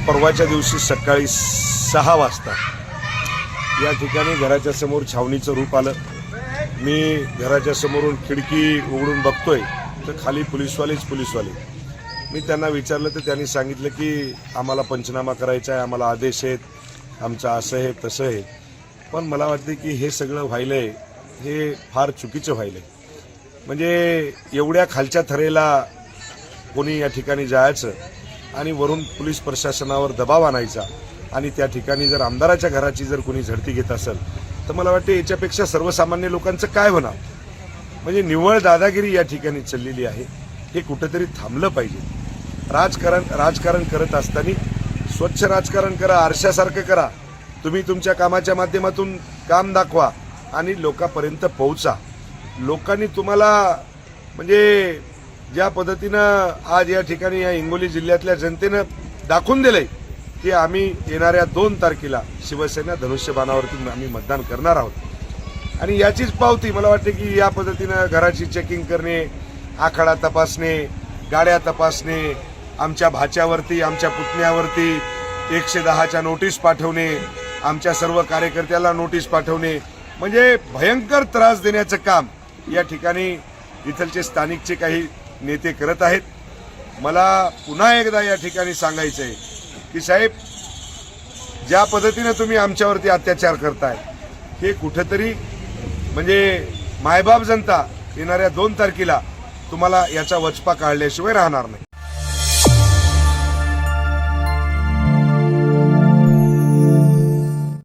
परवाच्या दिवशी सकाळी 6 वाजता या ठिकाणी घराच्या समोर छावणीचं रूप आलं। मी घराच्या समोरून खिडकी उघडून बघतोय तर खाली पोलीसवाले। मी त्यांना विचारलं तर त्यांनी सांगितलं की आम्हाला पंचनामा करायचा आहे, आम्हाला आदेश आहेत, आमचं असं आहे तसं आहे। पण मला वाटतं की हे सगळं व्हायलंय हे फार चुकीचं व्हायलंय। म्हणजे एवढ्या खालच्या थरेला कोणी या ठिकाणी जायचं आणि वरून पोलीस प्रशासनावर दबाव आणायचा आणि त्या ठिकाणी जर आमदाराच्या घराची जर कोणी झडती घेत असेल तर मला वाटतं याच्यापेक्षा सर्वसामान्य लोकांचं काय होणार। म्हणजे निव्वळ दादागिरी या ठिकाणी चाललेली आहे। हे कुठेतरी थांबलं पाहिजे। राजकारण करत असताना स्वच्छ राजकारण करा, आरशासारखं करा। तुम्ही तुमच्या कामाच्या माध्यमातून काम दाखवा आणि लोकांपर्यंत पोहोचा। लोकांनी तुम्हाला म्हणजे ज्या पद्धतीनं आज या ठिकाणी या हिंगोली जिल्ह्यातल्या जनतेनं दाखवून दिलंय की आम्ही येणाऱ्या 2 तारखेला शिवसेना धनुष्यबाणावरती आम्ही मतदान करणार आहोत आणि याचीच पावती मला वाटते की या पद्धतीनं घराची चेकिंग करणे, आखाडा तपासणे, गाड्या तपासणे, आमच्या भाच्यावरती आमच्या पुतण्यावरती 110च्या नोटीस पाठवणे, आमच्या सर्व कार्यकर्त्याला नोटीस पाठवणे, म्हणजे भयंकर त्रास देण्याचं काम या ठिकाणी इथलचे स्थानिकचे काही नेते करत आहेत। मला पुन्हा एकदा या ठिकाणी सांगायचं आहे की साहेब, ज्या पद्धतीने तुम्ही आमच्यावरती अत्याचार करताय हे कुठेतरी म्हणजे मायबाप जनता येणाऱ्या 2 तारखेला तुम्हाला याचा वचपा काढल्याशिवाय राहणार नाही।